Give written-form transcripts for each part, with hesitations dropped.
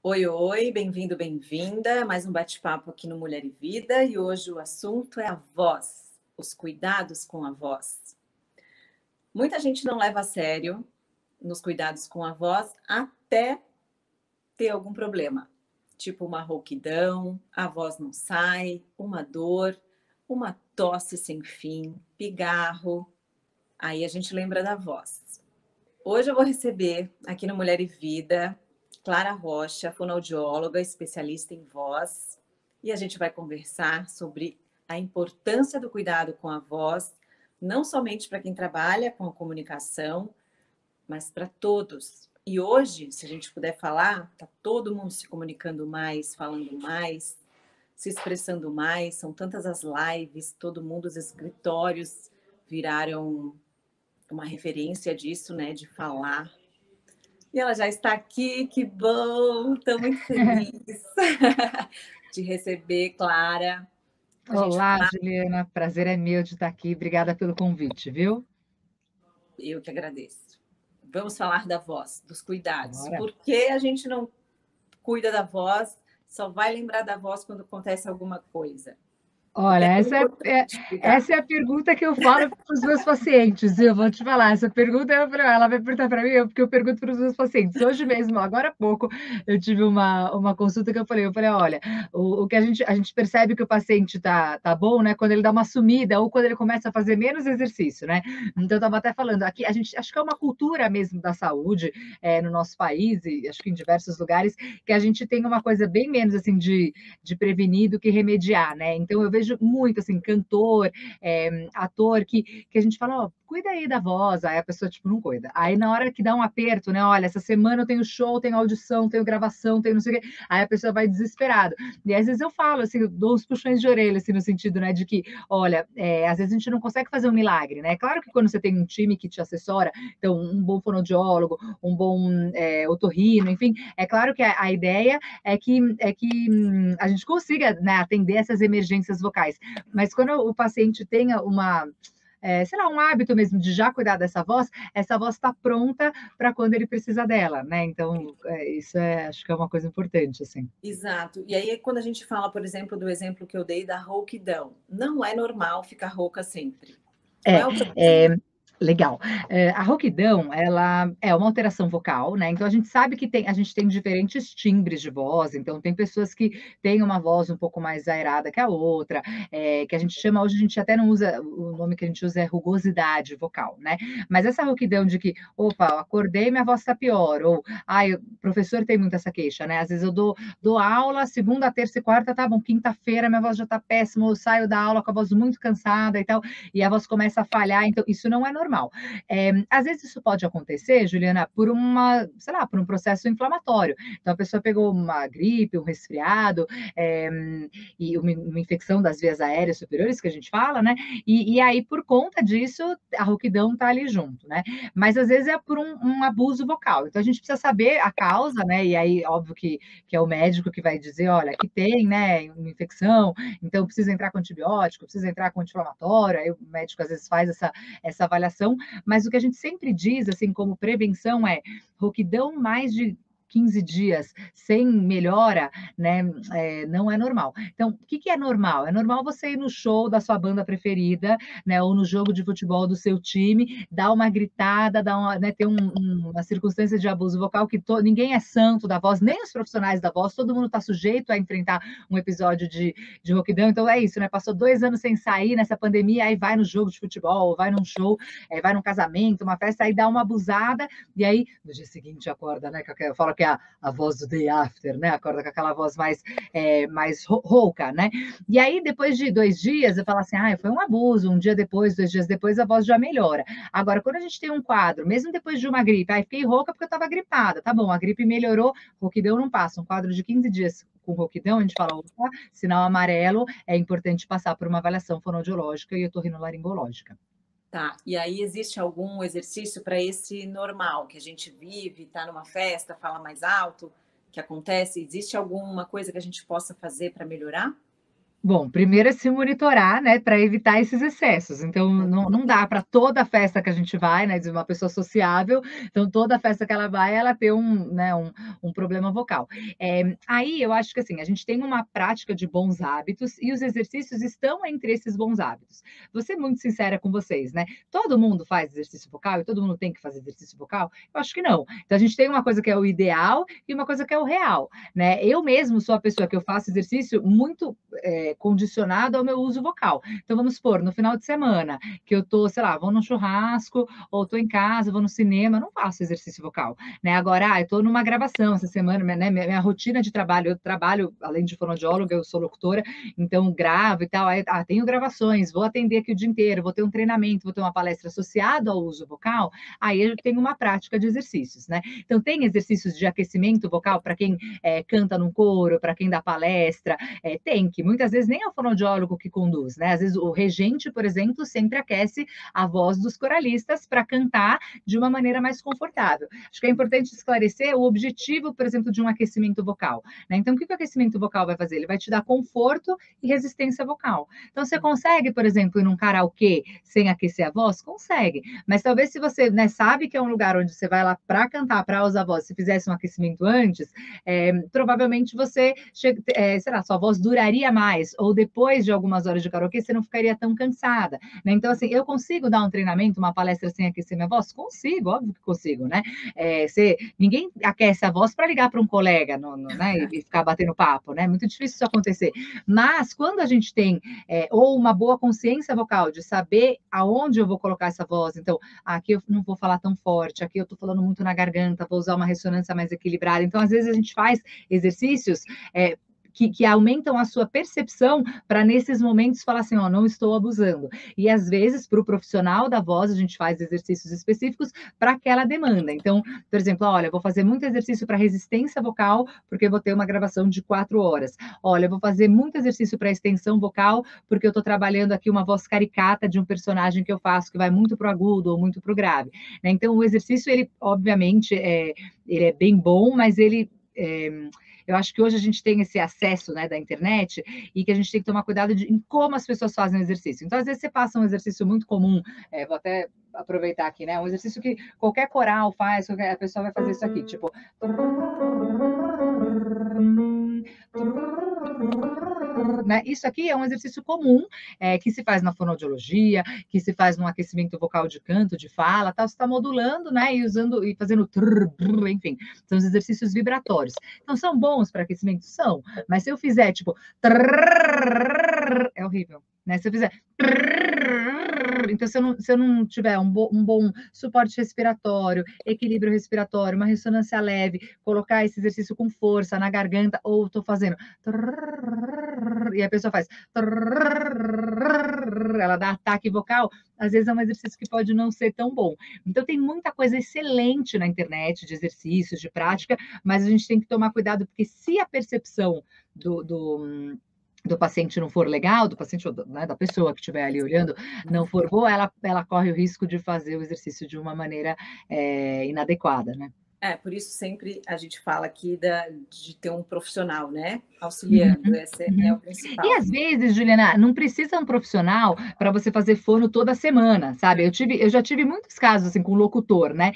Oi, oi, bem-vindo, bem-vinda. Mais um bate-papo aqui no Mulher e Vida e hoje o assunto é a voz, os cuidados com a voz. Muita gente não leva a sério nos cuidados com a voz até ter algum problema, tipo uma rouquidão, a voz não sai, uma dor, uma tosse sem fim, pigarro. Aí a gente lembra da voz. Hoje eu vou receber aqui no Mulher e Vida Clara Rocha, fonoaudióloga, especialista em voz, e a gente vai conversar sobre a importância do cuidado com a voz, não somente para quem trabalha com a comunicação, mas para todos. E hoje, se a gente puder falar, está todo mundo se comunicando mais, falando mais, se expressando mais, são tantas as lives, todo mundo, os escritórios viraram uma referência disso, né, de falar. E ela já está aqui, que bom! Estou muito feliz de receber, Clara. A gente Olá, fala, Juliana. Prazer é meu de estar aqui. Obrigada pelo convite, viu? eu que agradeço. Vamos falar da voz, dos cuidados. Bora. Por que a gente não cuida da voz? Só vai lembrar da voz quando acontece alguma coisa. Porque Olha, é tão essa é, é- importante cuidar. essa é a pergunta que eu falo para os meus pacientes, viu? Vou te falar, essa pergunta, ela vai perguntar para mim, porque eu pergunto para os meus pacientes. Hoje mesmo, agora há pouco, eu tive uma consulta que eu falei, olha, o que a gente percebe que o paciente tá bom, né? Quando ele dá uma sumida ou quando ele começa a fazer menos exercício, né? Então, eu estava até falando, aqui a gente, acho que é uma cultura mesmo da saúde, no nosso país, e acho que em diversos lugares, que a gente tem uma coisa bem menos, assim, de prevenir do que remediar, né? Então eu vejo muito assim, cantor, ator, que a gente fala, ó, cuida aí da voz, aí a pessoa tipo não cuida. Aí na hora que dá um aperto, né? Olha, essa semana eu tenho show, tenho audição, tenho gravação, tenho não sei o quê, aí a pessoa vai desesperada. E às vezes eu falo assim, eu dou uns puxões de orelha, assim, no sentido, né, de que, olha, às vezes a gente não consegue fazer um milagre, né? Claro que quando você tem um time que te assessora, então um bom fonoaudiólogo, um bom otorrino, enfim, é claro que a ideia é que a gente consiga, né, atender essas emergências vocais. Mas quando o paciente tenha sei lá, um hábito mesmo de já cuidar dessa voz, essa voz está pronta para quando ele precisa dela, né? Então, isso acho que é uma coisa importante, assim. Exato. E aí, quando a gente fala, por exemplo, do exemplo que eu dei da rouquidão, não é normal ficar rouca sempre. Qual É, é o é problema? legal. A rouquidão, ela é uma alteração vocal, né? Então a gente sabe que a gente tem diferentes timbres de voz. Então tem pessoas que têm uma voz um pouco mais aerada que a outra, que a gente chama hoje a gente até não usa o nome que a gente usa é rugosidade vocal, né? Mas essa rouquidão de que, opa, eu acordei, minha voz está pior, ou ai, o professor tem muito essa queixa, né? Às vezes eu dou aula, segunda, terça e quarta, tá bom, quinta-feira minha voz já tá péssima, eu saio da aula com a voz muito cansada e tal e a voz começa a falhar, então isso não é normal. Às vezes isso pode acontecer, Juliana, sei lá, por um processo inflamatório. Então a pessoa pegou uma gripe, um resfriado, é, e uma infecção das vias aéreas superiores, que a gente fala, né? E aí, por conta disso, a rouquidão tá ali junto, né? Mas às vezes é por um abuso vocal. Então a gente precisa saber a causa, né? E aí, óbvio que é o médico que vai dizer, olha, aqui tem, né, uma infecção, então precisa entrar com antibiótico, precisa entrar com anti-inflamatório, aí o médico às vezes faz essa avaliação, mas o que a gente sempre diz, assim, como prevenção é rouquidão mais de 15 dias sem melhora, né, não é normal. Então, o que é normal? É normal você ir no show da sua banda preferida, né, ou no jogo de futebol do seu time, dar uma gritada, né, ter uma circunstância de abuso vocal que ninguém é santo da voz, nem os profissionais da voz, todo mundo está sujeito a enfrentar um episódio de rouquidão. Então é isso, né? Passou 2 anos sem sair nessa pandemia, aí vai no jogo de futebol, vai num show, vai num casamento, uma festa, aí dá uma abusada, e aí no dia seguinte acorda, né? Eu falo que é a voz do day after, né? Acorda com aquela voz mais rouca, né? E aí, depois de 2 dias, eu falo assim: ah, foi um abuso, um dia depois, 2 dias depois, a voz já melhora. Agora, quando a gente tem um quadro, mesmo depois de uma gripe, aí fiquei rouca porque eu estava gripada, tá bom, a gripe melhorou, rouquidão não passa, um quadro de 15 dias com rouquidão, a gente fala, opa, sinal amarelo, é importante passar por uma avaliação fonoaudiológica e otorrinolaringológica. Tá. E aí existe algum exercício para esse normal que a gente vive, está numa festa, fala mais alto, que acontece? Existe alguma coisa que a gente possa fazer para melhorar? Bom, primeiro é se monitorar, né, para evitar esses excessos. Então, não dá para toda festa que a gente vai, né, de uma pessoa sociável, então toda festa que ela vai, ela ter um, né, um problema vocal. Aí eu acho que, assim, a gente tem uma prática de bons hábitos e os exercícios estão entre esses bons hábitos. Vou ser muito sincera com vocês, né, todo mundo faz exercício vocal e todo mundo tem que fazer exercício vocal? Eu acho que não. Então a gente tem uma coisa que é o ideal e uma coisa que é o real, né. Eu mesmo sou a pessoa que eu faço exercício muito condicionado ao meu uso vocal. Então, vamos supor, no final de semana, que eu tô, sei lá, vou num churrasco, ou tô em casa, vou no cinema, não faço exercício vocal, né? Agora, eu tô numa gravação essa semana, né? Minha rotina de trabalho, eu trabalho, além de fonoaudióloga, eu sou locutora, então gravo e tal, aí, tenho gravações, vou atender aqui o dia inteiro, vou ter um treinamento, vou ter uma palestra associada ao uso vocal, aí eu tenho uma prática de exercícios, né? Então, tem exercícios de aquecimento vocal para quem canta num coro, para quem dá palestra, tem, que muitas vezes nem é o fonoaudiólogo que conduz, né? Às vezes o regente, por exemplo, sempre aquece a voz dos coralistas para cantar de uma maneira mais confortável. Acho que é importante esclarecer o objetivo, por exemplo, de um aquecimento vocal, né? Então, o que o aquecimento vocal vai fazer? Ele vai te dar conforto e resistência vocal. Então, você consegue, por exemplo, ir num karaokê sem aquecer a voz? Consegue. Mas talvez se você, né, sabe que é um lugar onde você vai lá para cantar, para usar a voz, se fizesse um aquecimento antes, provavelmente você, sei lá, sua voz duraria mais, ou depois de algumas horas de karaokê, você não ficaria tão cansada, né? Então, assim, eu consigo dar um treinamento, uma palestra sem aquecer minha voz? Consigo, óbvio que consigo, né? Ninguém aquece a voz para ligar para um colega, né? E ficar batendo papo, né? Muito difícil isso acontecer. Mas quando a gente tem ou uma boa consciência vocal de saber aonde eu vou colocar essa voz, então, aqui eu não vou falar tão forte, aqui eu estou falando muito na garganta, vou usar uma ressonância mais equilibrada. Então, às vezes a gente faz exercícios que aumentam a sua percepção para nesses momentos falar assim, ó, não estou abusando. E às vezes, para o profissional da voz, a gente faz exercícios específicos para aquela demanda. Então, por exemplo, olha, eu vou fazer muito exercício para resistência vocal, porque eu vou ter uma gravação de 4 horas. Olha, eu vou fazer muito exercício para extensão vocal, porque eu estou trabalhando aqui uma voz caricata de um personagem que eu faço, que vai muito para o agudo ou muito para o grave. Né? Então, o exercício, ele, obviamente, ele é bem bom, mas ele eu acho que hoje a gente tem esse acesso, né, da internet e que a gente tem que tomar cuidado em como as pessoas fazem o exercício. Então, às vezes você passa um exercício muito comum, vou até aproveitar aqui, né, um exercício que qualquer coral faz, a pessoa vai fazer isso aqui, tipo né? Isso aqui é um exercício comum que se faz na fonoaudiologia, que se faz no aquecimento vocal de canto, de fala, tal. Você está modulando, né? E usando e fazendo enfim, são os exercícios vibratórios. Então são bons para aquecimento, são. Mas se eu fizer tipo é horrível, né? Se eu fizer então, se eu não tiver um bom suporte respiratório, equilíbrio respiratório, uma ressonância leve, colocar esse exercício com força na garganta, ou estou fazendo e a pessoa faz ela dá ataque vocal, às vezes é um exercício que pode não ser tão bom. Então tem muita coisa excelente na internet de exercícios, de prática, mas a gente tem que tomar cuidado, porque se a percepção do paciente não for legal, do paciente, né, da pessoa que estiver ali olhando, não for boa, ela corre o risco de fazer o exercício de uma maneira inadequada, né? Por isso sempre a gente fala aqui de ter um profissional, né? Auxiliando, Uhum, esse é o uhum. E principal. às vezes, Juliana, não precisa um profissional para você fazer fono toda semana, sabe? Eu já tive muitos casos assim com locutor, né?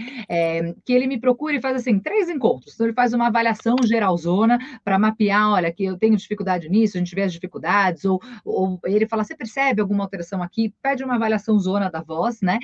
Que ele me procura e faz assim 3 encontros. Então ele faz uma avaliação geralzona para mapear, olha, que eu tenho dificuldade nisso, a gente vê as dificuldades, ou ele fala, você percebe alguma alteração aqui? Pede uma avaliação zona da voz, né?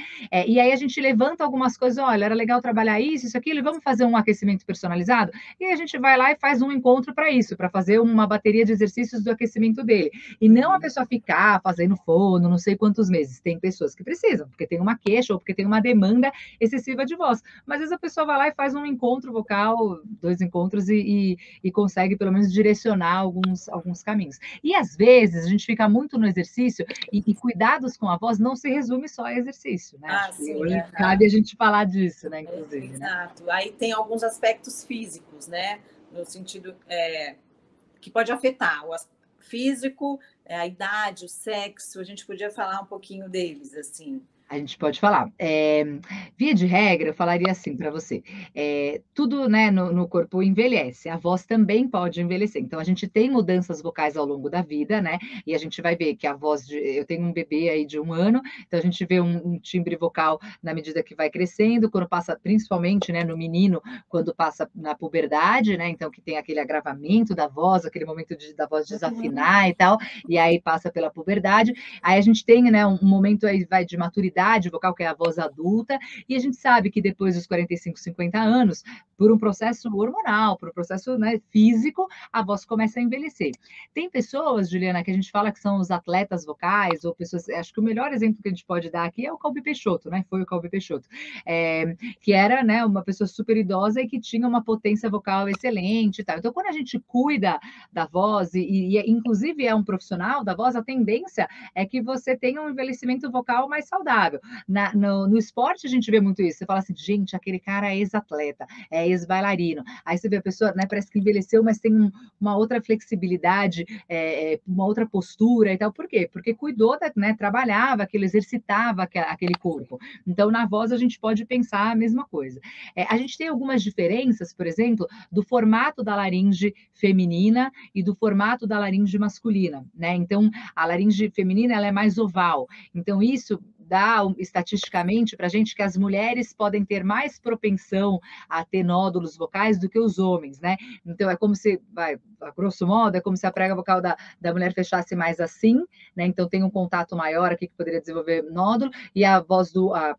E aí a gente levanta algumas coisas, olha, era legal trabalhar isso, aquilo, e vamos fazer um aquecimento personalizado? E aí a gente vai lá e faz um encontro para isso, para fazer uma bateria de exercícios do aquecimento dele. E não a pessoa ficar fazendo fono, não sei quantos meses. Tem pessoas que precisam, porque tem uma queixa ou porque tem uma demanda excessiva de voz. Mas às vezes a pessoa vai lá e faz um encontro vocal, 2 encontros, e consegue pelo menos direcionar alguns caminhos. E às vezes a gente fica muito no exercício e cuidados com a voz não se resume só a exercício, né? Acho que Sim, hoje cabe a gente falar disso, né, inclusive, né? exato. Aí tem alguns aspectos físicos, né? No sentido que pode afetar o físico, a idade, o sexo. A gente podia falar um pouquinho deles, assim. A gente pode falar. Via de regra, eu falaria assim para você: tudo, né, no corpo envelhece, a voz também pode envelhecer. Então, a gente tem mudanças vocais ao longo da vida, né? E a gente vai ver que a voz de. Eu tenho um bebê aí de 1 ano, então a gente vê um timbre vocal na medida que vai crescendo, quando passa, principalmente, né, no menino, quando passa na puberdade, né? Então, que tem aquele agravamento da voz, aquele momento da voz Uhum. desafinar e tal, e aí passa pela puberdade. Aí a gente tem, né, um momento aí vai de maturidade vocal, que é a voz adulta, e a gente sabe que depois dos 45, 50 anos, por um processo hormonal, por um processo, né, físico, a voz começa a envelhecer. Tem pessoas, Juliana, que a gente fala que são os atletas vocais, ou pessoas, acho que o melhor exemplo que a gente pode dar aqui é o Calbi Peixoto, né? Foi o Calbi Peixoto, que era, né, uma pessoa super idosa e que tinha uma potência vocal excelente e tal. Então, quando a gente cuida da voz, inclusive é um profissional da voz, a tendência é que você tenha um envelhecimento vocal mais saudável. No esporte a gente vê muito isso. Você fala assim, gente, aquele cara é ex-atleta, é ex-bailarino. Aí você vê a pessoa, né, parece que envelheceu, mas tem uma outra flexibilidade, uma outra postura e tal. Por quê? Porque cuidou, né, trabalhava aquilo, exercitava aquele corpo. Então, na voz a gente pode pensar a mesma coisa. A gente tem algumas diferenças, por exemplo, do formato da laringe feminina e do formato da laringe masculina, né? Então, a laringe feminina ela é mais oval. Então, isso dá estatisticamente para a gente que as mulheres podem ter mais propensão a ter nódulos vocais do que os homens, né? Então, é como se, a grosso modo, é como se a prega vocal da mulher fechasse mais assim, né? Então, tem um contato maior aqui que poderia desenvolver nódulo, e a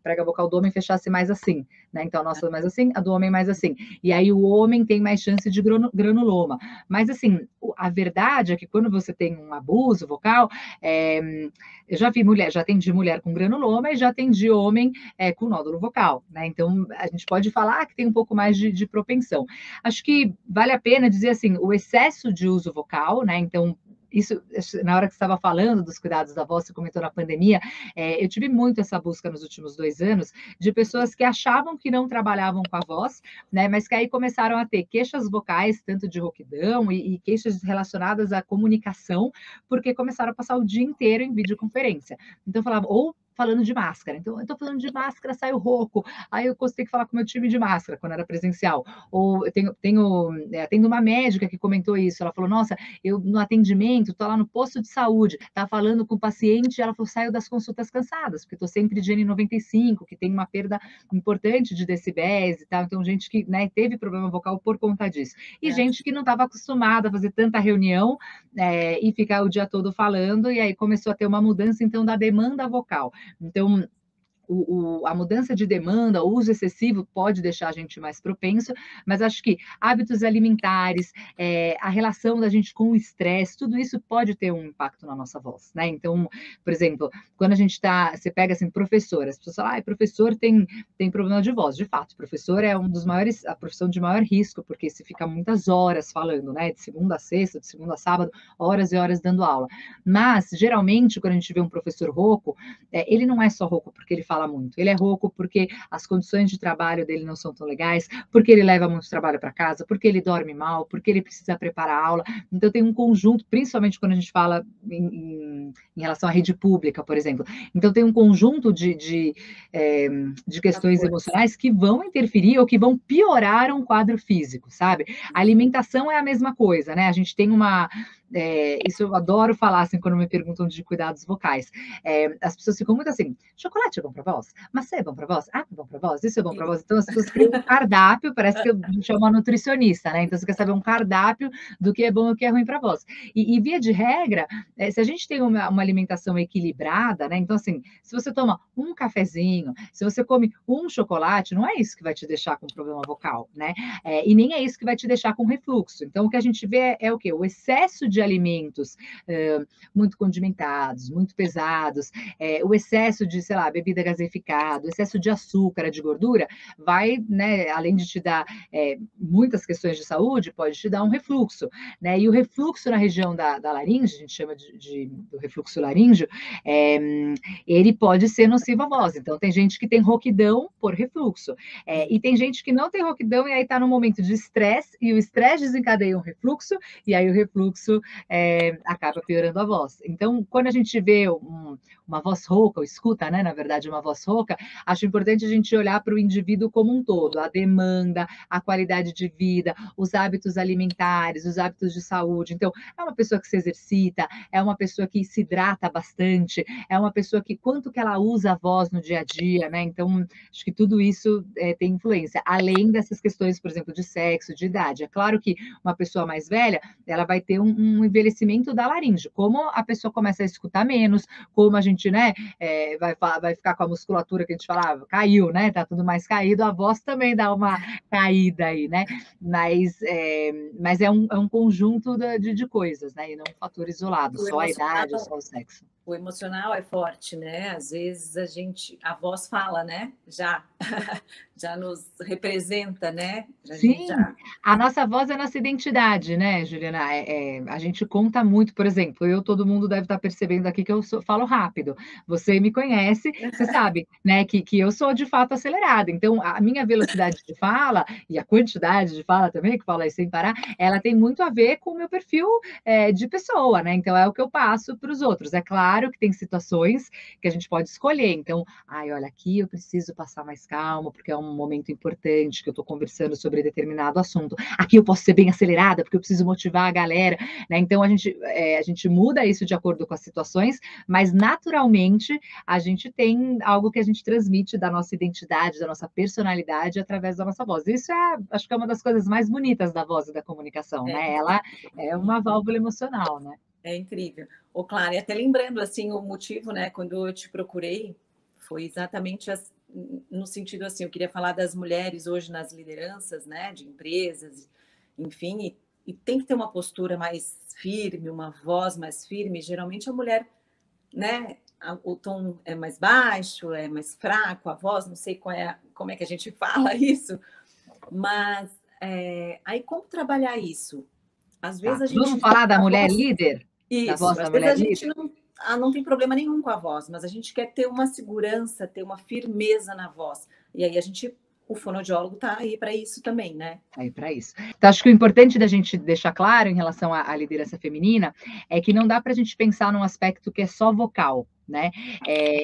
prega vocal do homem fechasse mais assim, né? Então, a nossa mais assim, a do homem mais assim. E aí, o homem tem mais chance de granuloma. Mas, assim, a verdade é que quando você tem um abuso vocal, eu já vi mulher, já atendi mulher com granuloma e já atendi homem com nódulo vocal, né? Então a gente pode falar que tem um pouco mais de propensão. Acho que vale a pena dizer assim, o excesso de uso vocal, né? Então isso, na hora que você estava falando dos cuidados da voz, você comentou na pandemia, eu tive muito essa busca nos últimos 2 anos de pessoas que achavam que não trabalhavam com a voz, né, mas que aí começaram a ter queixas vocais, tanto de rouquidão e queixas relacionadas à comunicação, porque começaram a passar o dia inteiro em videoconferência. Então, falava, ou falando de máscara. Então, eu estou falando de máscara, saiu rouco. Aí eu consegui falar com o meu time de máscara, quando era presencial. Ou eu tenho uma médica que comentou isso. Ela falou, nossa, eu no atendimento, estou lá no posto de saúde, tá falando com o paciente, ela falou, saio das consultas cansadas, porque estou sempre de N95, que tem uma perda importante de decibéis e tal. Então, gente que, né, teve problema vocal por conta disso. E É. gente que não estava acostumada a fazer tanta reunião e ficar o dia todo falando, e aí começou a ter uma mudança, então, da demanda vocal. Então, a mudança de demanda, o uso excessivo pode deixar a gente mais propenso, mas acho que hábitos alimentares, a relação da gente com o estresse, tudo isso pode ter um impacto na nossa voz, né? Então, por exemplo, quando a gente está, você pega assim, professor, as pessoas falam, professor tem problema de voz. De fato, professor é um dos maiores, a profissão de maior risco, porque se fica muitas horas falando, né? De segunda a sexta, de segunda a sábado, horas e horas dando aula. Mas, geralmente, quando a gente vê um professor rouco, ele não é só rouco porque ele fala muito, ele é rouco porque as condições de trabalho dele não são tão legais, porque ele leva muito trabalho para casa, porque ele dorme mal, porque ele precisa preparar a aula. Então tem um conjunto, principalmente quando a gente fala em relação à rede pública, por exemplo. Então tem um conjunto de questões emocionais que vão interferir ou que vão piorar um quadro físico, sabe? A alimentação é a mesma coisa, né? A gente tem isso eu adoro falar assim quando me perguntam de cuidados vocais. As pessoas ficam muito assim: chocolate é bom para voz? Maçã é bom para voz? Ah, é bom para voz? Isso é bom para voz? Então as pessoas criam um cardápio, parece que a gente é uma nutricionista, né? Então você quer saber um cardápio do que é bom e o que é ruim para voz. E via de regra, se a gente tem uma alimentação equilibrada, né? Então, assim, se você toma um cafezinho, se você come um chocolate, não é isso que vai te deixar com problema vocal, né? E nem é isso que vai te deixar com refluxo. Então, o que a gente vê é o quê? O excesso de alimentos muito condimentados, muito pesados, o excesso de, sei lá, bebida gaseificada, o excesso de açúcar, de gordura, vai, né, além de te dar muitas questões de saúde, pode te dar um refluxo, né? E o refluxo na região da laringe, a gente chama do refluxo laríngeo, ele pode ser nocivo à voz. Então, tem gente que tem rouquidão por refluxo, e tem gente que não tem rouquidão e aí está no momento de estresse, e o estresse desencadeia um refluxo, e aí o refluxo acaba piorando a voz. Então, quando a gente vê uma voz rouca, ou escuta, né, na verdade, uma voz rouca, acho importante a gente olhar para o indivíduo como um todo, a demanda, a qualidade de vida, os hábitos alimentares, os hábitos de saúde. Então, é uma pessoa que se exercita, é uma pessoa que se hidrata bastante, é uma pessoa que quanto que ela usa a voz no dia a dia, né? Então, acho que tudo isso tem influência, além dessas questões, por exemplo, de sexo, de idade. É claro que uma pessoa mais velha, ela vai ter um envelhecimento da laringe, como a pessoa começa a escutar menos, como a gente, né, vai ficar com a musculatura que a gente falava, caiu, né? Tá tudo mais caído, a voz também dá uma caída aí, né? Mas é um conjunto de coisas, né? E não um fator isolado, O só a emocional, idade, só o sexo. o emocional é forte, né? Às vezes a voz fala, né? Já nos representa, né? A gente Sim, já. a nossa voz é a nossa identidade, né, Juliana? A gente conta muito, por exemplo, todo mundo deve estar percebendo aqui que eu falo rápido. Você me conhece, você sabe, né, que eu sou de fato acelerada. Então, a minha velocidade de fala e a quantidade de fala também, que fala aí sem parar, ela tem muito a ver com o meu perfil de pessoa, né? Então, é o que eu passo para os outros. É claro que tem situações que a gente pode escolher. Então, ai, olha, aqui eu preciso passar mais calma, porque é um momento importante que eu estou conversando sobre determinado assunto. Aqui eu posso ser bem acelerada, porque eu preciso motivar a galera, né? Então, a gente muda isso de acordo com as situações, mas naturalmente a gente tem algo que a gente transmite da nossa identidade, da nossa personalidade através da nossa voz. Isso acho que é uma das coisas mais bonitas da voz e da comunicação, É, né? Ela é uma válvula emocional, né? é incrível. Ô, Clara, e até lembrando assim o motivo, né, quando eu te procurei, foi exatamente no sentido assim, eu queria falar das mulheres hoje nas lideranças, né, de empresas, enfim, e tem que ter uma postura mais firme, uma voz mais firme. Geralmente a mulher, né, o tom é mais baixo, é mais fraco, a voz, não sei como é que a gente fala isso, mas aí como trabalhar isso? Às vezes Tá. a Vamos gente falar da a mulher voz. líder? Da voz Isso, da às vezes a mulher gente líder? não tem problema nenhum com a voz, mas a gente quer ter uma segurança, ter uma firmeza na voz. E aí o fonoaudiólogo está aí para isso também, né? Aí para isso. Então, acho que o importante da gente deixar claro em relação à liderança feminina é que não dá para a gente pensar num aspecto que é só vocal, né?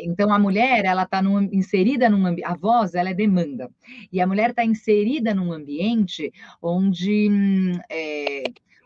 Então, a mulher, ela está inserida num ambiente, a voz, ela é demanda, e a mulher está inserida num ambiente onde,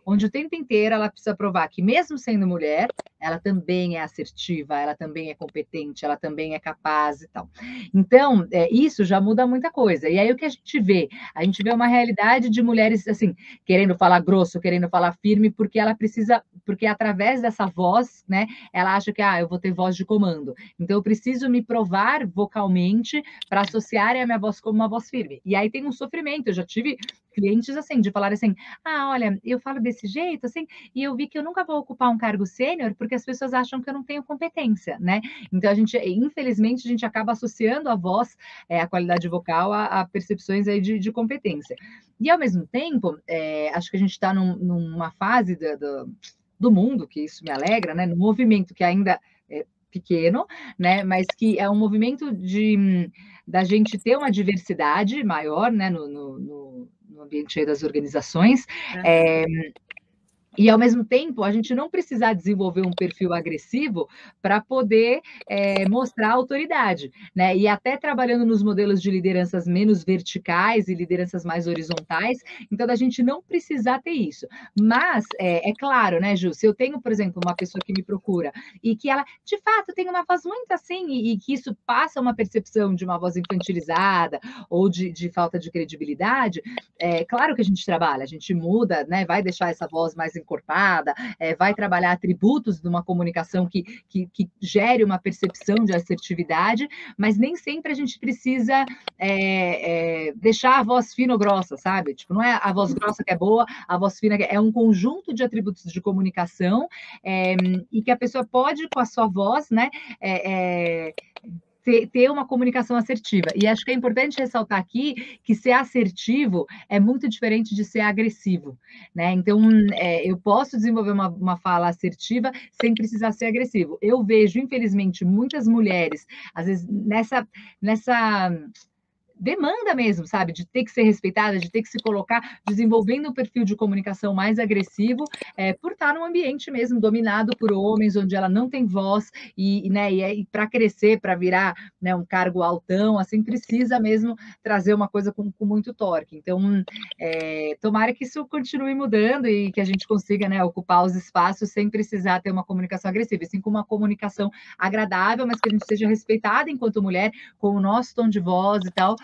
onde o tempo inteiro ela precisa provar que, mesmo sendo mulher, ela também é assertiva, ela também é competente, ela também é capaz e tal. Então, isso já muda muita coisa. E aí o que a gente vê? A gente vê uma realidade de mulheres assim, querendo falar grosso, querendo falar firme, porque ela precisa, porque através dessa voz, né, ela acha que eu vou ter voz de comando. Então eu preciso me provar vocalmente para associarem a minha voz como uma voz firme. E aí tem um sofrimento. Eu já tive clientes assim, de falar assim: olha, eu falo desse jeito, assim, e eu vi que eu nunca vou ocupar um cargo sênior porque as pessoas acham que eu não tenho competência, né? Então, infelizmente, a gente acaba associando a voz, a qualidade vocal, a percepções aí de competência. E, ao mesmo tempo, acho que a gente está numa fase do mundo, que isso me alegra, né? No movimento que ainda é pequeno, né? Mas que é um movimento da gente ter uma diversidade maior, né? No ambiente das organizações. Uhum. E, ao mesmo tempo, a gente não precisar desenvolver um perfil agressivo para poder mostrar autoridade, né? E até trabalhando nos modelos de lideranças menos verticais e lideranças mais horizontais, então a gente não precisar ter isso. Mas, é claro, né, Ju, se eu tenho, por exemplo, uma pessoa que me procura e que ela, de fato, tem uma voz muito assim e que isso passa uma percepção de uma voz infantilizada ou de falta de credibilidade, claro que a gente trabalha, a gente muda, né? Vai deixar essa voz mais encorpada, vai trabalhar atributos de uma comunicação que gere uma percepção de assertividade, mas nem sempre a gente precisa deixar a voz fina ou grossa, sabe? Tipo, não é a voz grossa que é boa, a voz fina que é um conjunto de atributos de comunicação e que a pessoa pode, com a sua voz, né? Ter uma comunicação assertiva. E acho que é importante ressaltar aqui que ser assertivo é muito diferente de ser agressivo, né? Então, eu posso desenvolver uma fala assertiva sem precisar ser agressivo. Eu vejo, infelizmente, muitas mulheres, às vezes, nessa demanda mesmo, sabe? De ter que ser respeitada, de ter que se colocar, desenvolvendo um perfil de comunicação mais agressivo, por estar num ambiente mesmo dominado por homens, onde ela não tem voz, né, e para crescer, para virar, né, um cargo altão, assim, precisa mesmo trazer uma coisa com muito torque. Então, tomara que isso continue mudando e que a gente consiga, né, ocupar os espaços sem precisar ter uma comunicação agressiva, assim como uma comunicação agradável, mas que a gente seja respeitada enquanto mulher, com o nosso tom de voz e tal,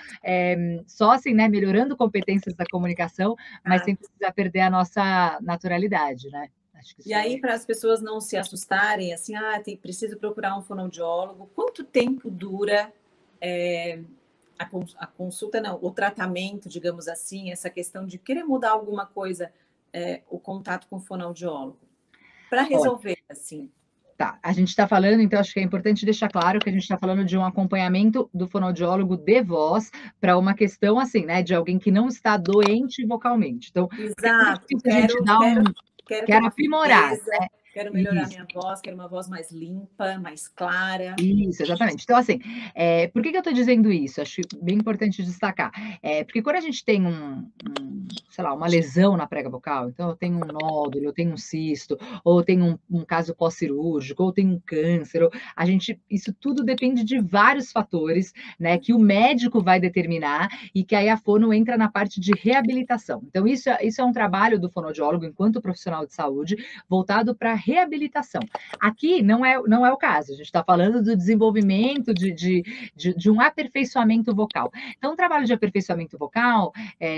só assim, né, melhorando competências da comunicação, mas sem precisar perder a nossa naturalidade, né? Acho que E aí, para as pessoas não se assustarem, assim, preciso procurar um fonoaudiólogo, quanto tempo dura a consulta, não, o tratamento, digamos assim, essa questão de querer mudar alguma coisa, o contato com o fonoaudiólogo, para resolver, assim? Tá, a gente está falando, então acho que é importante deixar claro que a gente está falando de um acompanhamento do fonoaudiólogo de voz para uma questão assim, né, de alguém que não está doente vocalmente. Então, exato, a gente dá quero aprimorar, né? Quero melhorar minha voz, quero uma voz mais limpa, mais clara. Isso, exatamente. Então, assim, por que eu estou dizendo isso? Acho bem importante destacar. Porque quando a gente tem sei lá, uma lesão na prega vocal, então eu tenho um nódulo, eu tenho um cisto, ou eu tenho um caso pós-cirúrgico, ou tenho um câncer, isso tudo depende de vários fatores, né, que o médico vai determinar e que aí a fono entra na parte de reabilitação. Então, isso é um trabalho do fonoaudiólogo enquanto profissional de saúde voltado para reabilitação. Aqui não é o caso, a gente está falando do desenvolvimento de um aperfeiçoamento vocal. Então, o trabalho de aperfeiçoamento vocal,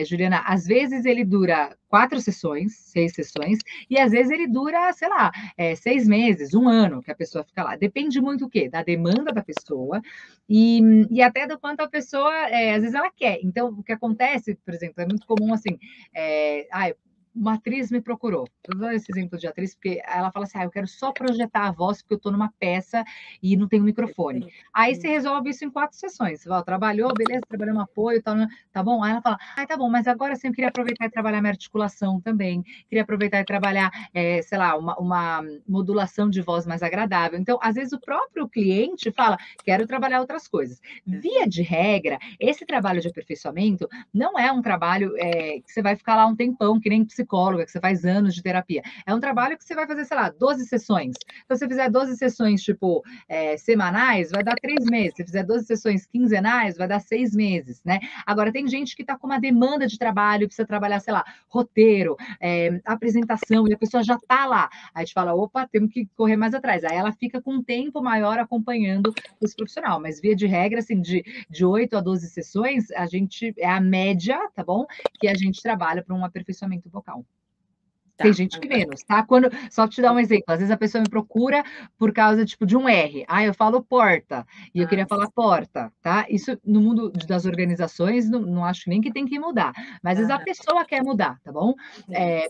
Juliana, às vezes ele dura 4 sessões, 6 sessões, e às vezes ele dura, sei lá, 6 meses, 1 ano que a pessoa fica lá. Depende muito do quê? Da demanda da pessoa e até do quanto a pessoa, às vezes ela quer. Então, o que acontece, por exemplo, é muito comum assim, uma atriz me procurou. Eu dou esse exemplo de atriz porque ela fala assim, eu quero só projetar a voz porque eu estou numa peça e não tenho microfone. Aí você resolve isso em 4 sessões. Você fala, trabalhou, beleza, trabalhou um apoio, tá bom? Aí ela fala, tá bom, mas agora sim eu queria aproveitar e trabalhar minha articulação também. Queria aproveitar e trabalhar, sei lá, uma modulação de voz mais agradável. Então, às vezes o próprio cliente fala, quero trabalhar outras coisas. Via de regra, esse trabalho de aperfeiçoamento não é um trabalho que você vai ficar lá um tempão, que nem psicóloga, que você faz anos de terapia. É um trabalho que você vai fazer, sei lá, 12 sessões. Então, se você fizer 12 sessões, tipo, semanais, vai dar 3 meses. Se fizer 12 sessões quinzenais, vai dar 6 meses, né? Agora, tem gente que está com uma demanda de trabalho, precisa trabalhar, sei lá, roteiro, apresentação, e a pessoa já está lá. Aí a gente fala, opa, temos que correr mais atrás. Aí ela fica com um tempo maior acompanhando esse profissional. Mas, via de regra, assim, de 8 a 12 sessões, é a média, tá bom? Que a gente trabalha para um aperfeiçoamento vocal. Tá. Tem gente que menos, tá? Só para te dar um exemplo, às vezes a pessoa me procura por causa, tipo, de um R. Eu falo porta, e eu queria falar porta, tá? Isso, no mundo das organizações, não acho nem que tem que mudar. Mas, às vezes, a pessoa quer mudar, tá bom?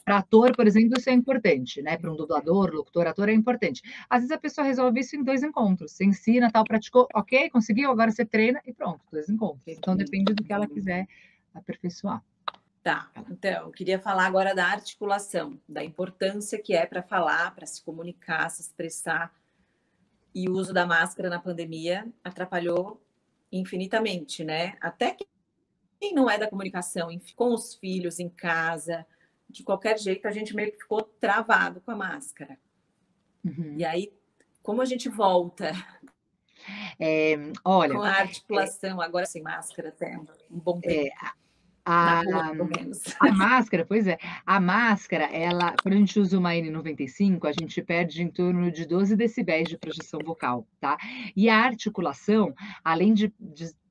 Para ator, por exemplo, isso é importante, né? Para um dublador, locutor, ator, é importante. Às vezes, a pessoa resolve isso em 2 encontros. Você ensina, tal, praticou, ok, conseguiu, agora você treina e pronto, 2 encontros. Então, depende do que ela quiser aperfeiçoar. Tá, então, eu queria falar agora da articulação, da importância que é para falar, para se comunicar, se expressar. E o uso da máscara na pandemia atrapalhou infinitamente, né? Até quem não é da comunicação, com os filhos em casa, de qualquer jeito, a gente meio que ficou travado com a máscara. Uhum. E aí, como a gente volta? Olha, com a articulação, agora sem máscara, até um bom tempo. A máscara, pois é, a máscara, quando a gente usa uma N95, a gente perde em torno de 12 decibéis de projeção vocal, tá? E a articulação, além de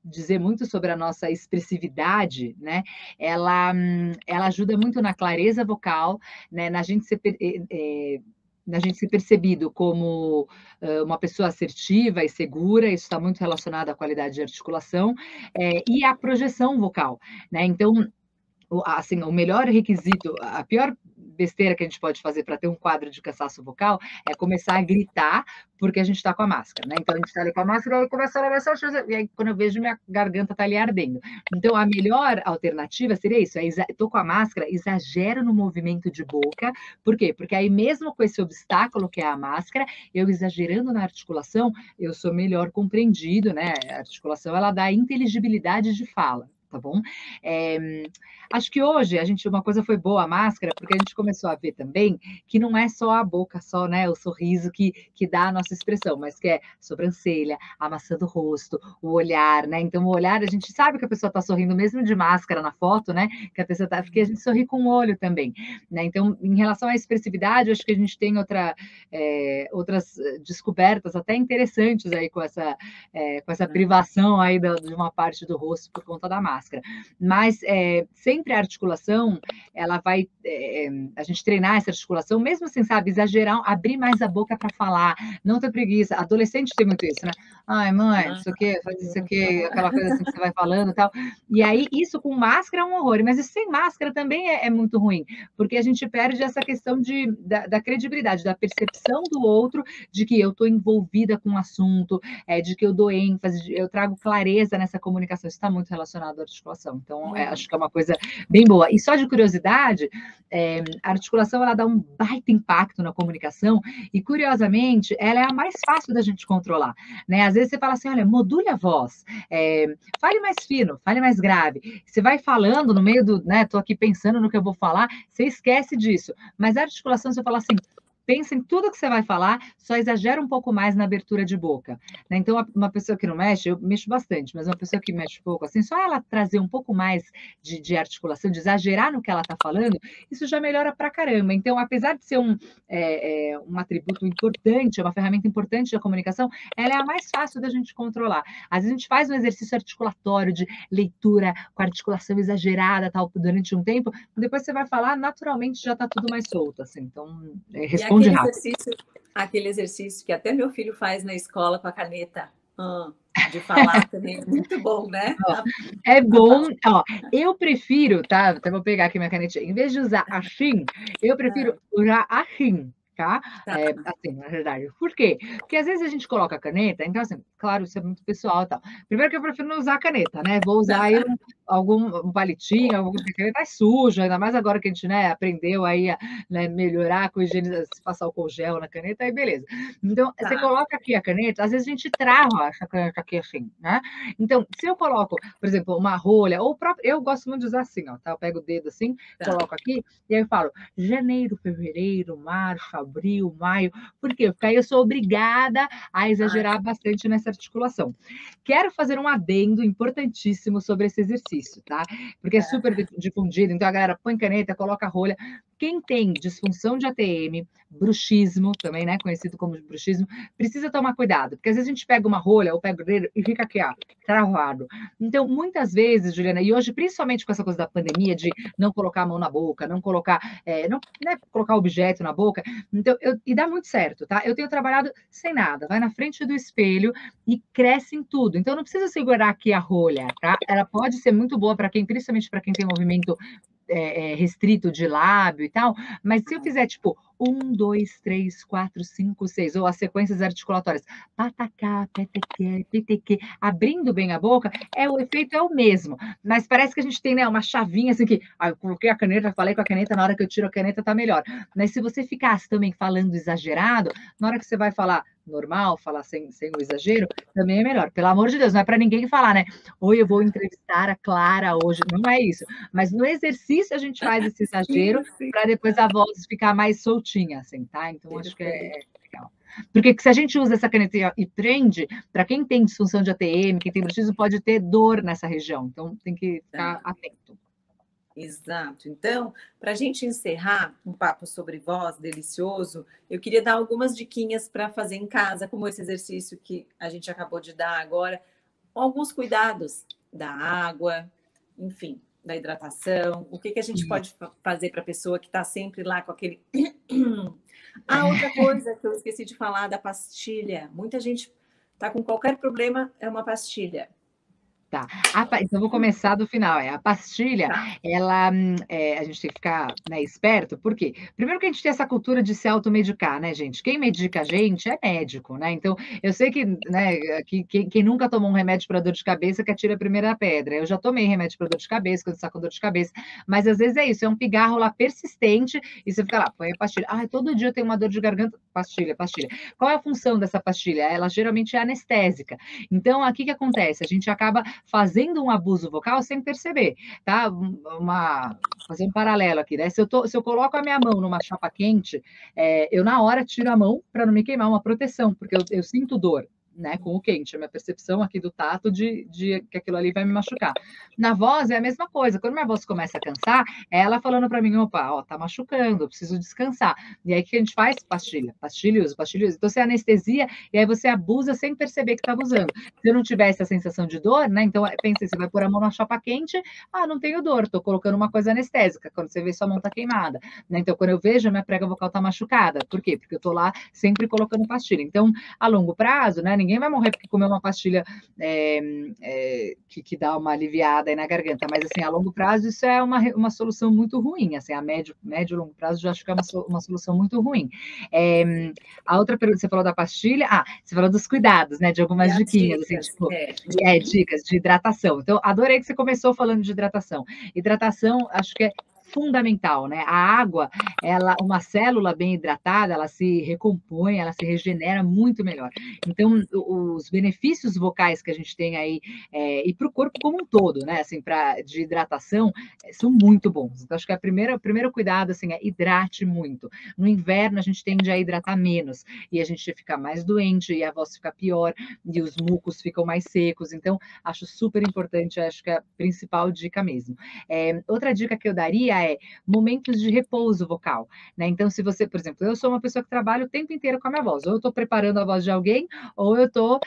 dizer muito sobre a nossa expressividade, né? Ela ajuda muito na clareza vocal, né? Na gente ser percebido como uma pessoa assertiva e segura, isso está muito relacionado à qualidade de articulação, e à projeção vocal, né? Então, assim, o melhor requisito, a pior besteira que a gente pode fazer para ter um quadro de cansaço vocal é começar a gritar porque a gente está com a máscara, né? Então a gente está ali com a máscara e começa a e aí quando eu vejo minha garganta está ali ardendo. Então a melhor alternativa seria isso, tô com a máscara, exagero no movimento de boca, por quê? Porque aí mesmo com esse obstáculo que é a máscara, eu exagerando na articulação, eu sou melhor compreendido, né? A articulação ela dá inteligibilidade de fala. Tá bom? Acho que hoje uma coisa foi boa a máscara, porque a gente começou a ver também que não é só a boca, só, né, o sorriso que dá a nossa expressão, mas que é a sobrancelha, a maçã do rosto, o olhar, né? Então, o olhar, a gente sabe que a pessoa está sorrindo mesmo de máscara na foto, né? Que a pessoa tá, porque a gente sorri com o olho também, né? Então, em relação à expressividade, acho que a gente tem outras descobertas até interessantes aí com essa privação aí de uma parte do rosto por conta da máscara. Mas sempre a articulação, ela vai, a gente treinar essa articulação, mesmo sem, sabe, exagerar, abrir mais a boca para falar, não ter preguiça. Adolescente tem muito isso, né? Ai, mãe, isso aqui, faz isso aqui, aquela coisa assim que você vai falando e tal. E aí, isso com máscara é um horror, mas isso sem máscara também é muito ruim, porque a gente perde essa questão da credibilidade, da percepção do outro, de que eu estou envolvida com o assunto, de que eu dou ênfase, eu trago clareza nessa comunicação. Isso está muito relacionado à articulação. Então, acho que é uma coisa bem boa. E só de curiosidade, a articulação ela dá um baita impacto na comunicação e, curiosamente, ela é a mais fácil da gente controlar, né? Às vezes você fala assim, olha, module a voz, fale mais fino, fale mais grave. Você vai falando no meio né? Tô aqui pensando no que eu vou falar, você esquece disso. Mas a articulação, você fala assim, pensa em tudo que você vai falar, só exagera um pouco mais na abertura de boca, né? Então, uma pessoa que não mexe, eu mexo bastante, mas uma pessoa que mexe pouco, assim, só ela trazer um pouco mais de articulação, de exagerar no que ela está falando, isso já melhora pra caramba. Então, apesar de ser um atributo importante, uma ferramenta importante da comunicação, ela é a mais fácil da gente controlar. Às vezes a gente faz um exercício articulatório de leitura com articulação exagerada, tal, durante um tempo, depois você vai falar, naturalmente já está tudo mais solto, assim. Então, responde aquele exercício que até meu filho faz na escola com a caneta de falar também. Muito bom, né? É bom. Ó, eu prefiro, tá? Até vou pegar aqui minha canetinha. Em vez de usar assim, eu prefiro usar assim. Tá? Assim, na verdade. Por quê? Porque às vezes a gente coloca a caneta, então, assim, claro, isso é muito pessoal e tal. Primeiro que eu prefiro não usar a caneta, né? Vou usar aí algum palitinho, alguma caneta suja, ainda mais agora que a gente, né, aprendeu aí a, né, melhorar com higienização, passar álcool gel na caneta, aí beleza. Então, você coloca aqui a caneta, às vezes a gente trava essa caneta aqui assim, né? Então, se eu coloco, por exemplo, uma rolha, ou eu gosto muito de usar assim, ó, tá? Eu pego o dedo assim, coloco aqui, e aí eu falo janeiro, fevereiro, março, abril, maio. Por quê? Porque aí eu sou obrigada a exagerar bastante nessa articulação. Quero fazer um adendo importantíssimo sobre esse exercício, tá? Porque é super difundido, então a galera põe caneta, coloca rolha. Quem tem disfunção de ATM, bruxismo, também, né, conhecido como bruxismo, precisa tomar cuidado, porque às vezes a gente pega uma rolha ou pega o dedo e fica aqui, ó, travado. Então, muitas vezes, Juliana, e hoje, principalmente com essa coisa da pandemia, de não colocar a mão na boca, não colocar, não, né, colocar objeto na boca, então, e dá muito certo, tá? Eu tenho trabalhado sem nada, vai na frente do espelho e cresce em tudo. Então, não precisa segurar aqui a rolha, tá? Ela pode ser muito boa para quem, principalmente para quem tem movimento restrito de lábio e tal, mas se eu fizer tipo 1, 2, 3, 4, 5, 6, ou as sequências articulatórias, patacá, peteque, peteque, abrindo bem a boca, o efeito é o mesmo, mas parece que a gente tem, né, uma chavinha assim que, eu coloquei a caneta, falei com a caneta, na hora que eu tiro a caneta tá melhor, mas se você ficasse também falando exagerado, na hora que você vai falar normal, falar sem o exagero, também é melhor. Pelo amor de Deus, não é para ninguém falar, né? Oi, eu vou entrevistar a Clara hoje. Não é isso. Mas no exercício a gente faz esse exagero para depois a voz ficar mais soltinha, assim, tá? Então, acho que é legal. Porque se a gente usa essa caneta e prende, para quem tem disfunção de ATM, quem tem bruxismo, pode ter dor nessa região. Então, tem que ficar atento. Exato. Então, para a gente encerrar um papo sobre voz delicioso, eu queria dar algumas diquinhas para fazer em casa, como esse exercício que a gente acabou de dar agora, alguns cuidados da água, enfim, da hidratação, o que a gente pode fazer para a pessoa que está sempre lá com aquele... outra coisa que eu esqueci de falar, da pastilha. Muita gente está com qualquer problema, é uma pastilha. Tá. Então, vou começar do final. A pastilha, Tá. ela, a gente tem que ficar, né, esperto, por quê? Primeiro que a gente tem essa cultura de se automedicar, né, gente? Quem medica a gente é médico, né? Então, eu sei que, né, que quem nunca tomou um remédio para dor de cabeça que atira a primeira pedra. Eu já tomei remédio para dor de cabeça, quando está com dor de cabeça, mas às vezes é isso, é um pigarro lá persistente e você fica lá, põe a pastilha. Ah, todo dia eu tenho uma dor de garganta, pastilha, pastilha. Qual é a função dessa pastilha? Ela geralmente é anestésica. Então, aqui que acontece? A gente acaba fazendo um abuso vocal sem perceber, tá? Fazer um paralelo aqui, né? Se eu coloco a minha mão numa chapa quente, eu na hora tiro a mão para não me queimar, uma proteção, porque eu sinto dor, né, com o quente, a minha percepção aqui do tato de que aquilo ali vai me machucar. Na voz é a mesma coisa, quando minha voz começa a cansar, é ela falando para mim, opa, ó, tá machucando, eu preciso descansar. E aí o que a gente faz? Pastilha, pastilha usa, pastilha usa. Então você anestesia e aí você abusa sem perceber que tá abusando. Se eu não tiver essa sensação de dor, né, então pensa, você vai pôr a mão na chapa quente, ah, não tenho dor, tô colocando uma coisa anestésica, quando você vê sua mão tá queimada, né? Então quando eu vejo, a minha prega vocal tá machucada. Por quê? Porque eu tô lá sempre colocando pastilha. Então, a longo prazo, né? Ninguém vai morrer porque comeu uma pastilha que dá uma aliviada aí na garganta, mas assim, a longo prazo isso é uma solução muito ruim, assim, a médio e longo prazo eu acho que é uma solução muito ruim. A outra pergunta, você falou da pastilha, você falou dos cuidados, né, de E algumas as diquinhas, assim, dicas, tipo, é. dicas de hidratação. Então, adorei que você começou falando de hidratação. Hidratação, acho que é fundamental, né? A água, uma célula bem hidratada, ela se recompõe, ela se regenera muito melhor. Então, os benefícios vocais que a gente tem aí, e para o corpo como um todo, né? Assim, de hidratação, são muito bons. Então, acho que o primeiro cuidado, assim, é hidrate muito. No inverno, a gente tende a hidratar menos, e a gente fica mais doente, e a voz fica pior, e os mucos ficam mais secos. Então, acho super importante, acho que é a principal dica mesmo. Outra dica que eu daria é momentos de repouso vocal, né? Então, se você, por exemplo, eu sou uma pessoa que trabalha o tempo inteiro com a minha voz, ou eu estou preparando a voz de alguém, ou eu estou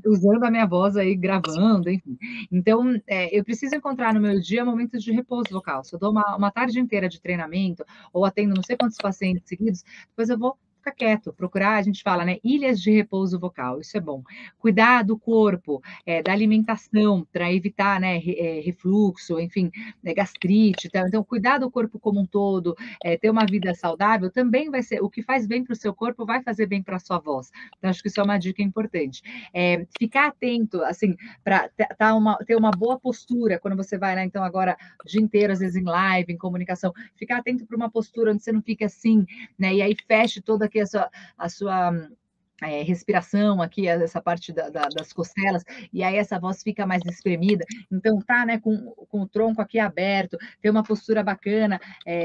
usando a minha voz aí, gravando, enfim. Então, eu preciso encontrar no meu dia momentos de repouso vocal. Se eu dou uma tarde inteira de treinamento, ou atendo não sei quantos pacientes seguidos, depois eu vou ficar quieto, procurar, a gente fala, né, ilhas de repouso vocal, isso é bom. Cuidar do corpo, da alimentação, para evitar, né, refluxo, enfim, gastrite, tá? Então, cuidar do corpo como um todo, ter uma vida saudável, também vai ser, o que faz bem para o seu corpo, vai fazer bem para a sua voz. Então, acho que isso é uma dica importante. Ficar atento, assim, para ter uma boa postura, quando você vai, né, então agora, o dia inteiro, às vezes em live, em comunicação, ficar atento para uma postura onde você não fique assim, né, e aí feche toda aqui a sua respiração aqui, essa parte das costelas, e aí essa voz fica mais espremida. Então, tá, né, com o tronco aqui aberto, ter uma postura bacana,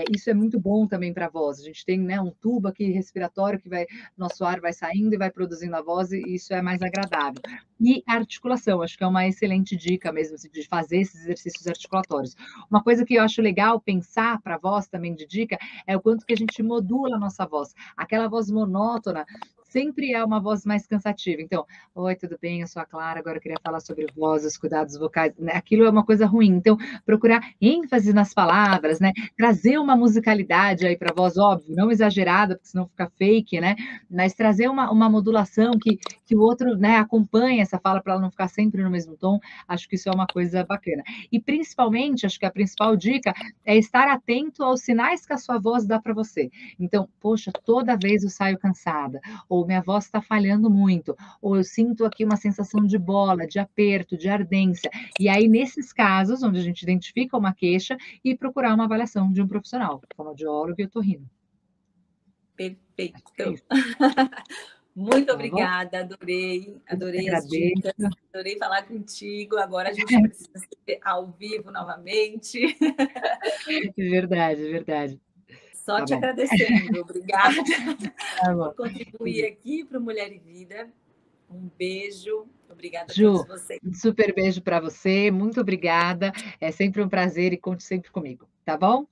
isso é muito bom também para a voz. A gente tem, né, um tubo aqui respiratório que nosso ar vai saindo e vai produzindo a voz, e isso é mais agradável. E a articulação, acho que é uma excelente dica mesmo, assim, de fazer esses exercícios articulatórios. Uma coisa que eu acho legal pensar para a voz também de dica é o quanto que a gente modula a nossa voz. Aquela voz monótona sempre é uma voz mais cansativa. Então, oi, tudo bem? Eu sou a Clara, agora eu queria falar sobre vozes, cuidados vocais, né? Aquilo é uma coisa ruim. Então, procurar ênfase nas palavras, né? Trazer uma musicalidade aí para a voz, óbvio, não exagerada, porque senão fica fake, né? Mas trazer uma modulação que o outro, né, acompanhe essa fala para ela não ficar sempre no mesmo tom. Acho que isso é uma coisa bacana. E principalmente, acho que a principal dica é estar atento aos sinais que a sua voz dá para você. Então, poxa, toda vez eu saio cansada, ou minha voz está falhando muito, ou eu sinto aqui uma sensação de bola, de aperto, de ardência. E aí, nesses casos, onde a gente identifica uma queixa, e procurar uma avaliação de um profissional, fonoaudiólogo e otorrino. Acho que é Perfeito. isso. Muito Tá bom? obrigada, adorei, Eu que adorei as agradeço. dicas, adorei falar contigo. Agora a gente precisa ser ao vivo novamente. Verdade, verdade. Só Tá te bom, agradecendo. Obrigada tá por bom. contribuir aqui para o Mulher e Vida. Um beijo. Obrigada a todos Ju, vocês. um super beijo para você, muito obrigada. É sempre um prazer e conte sempre comigo, tá bom?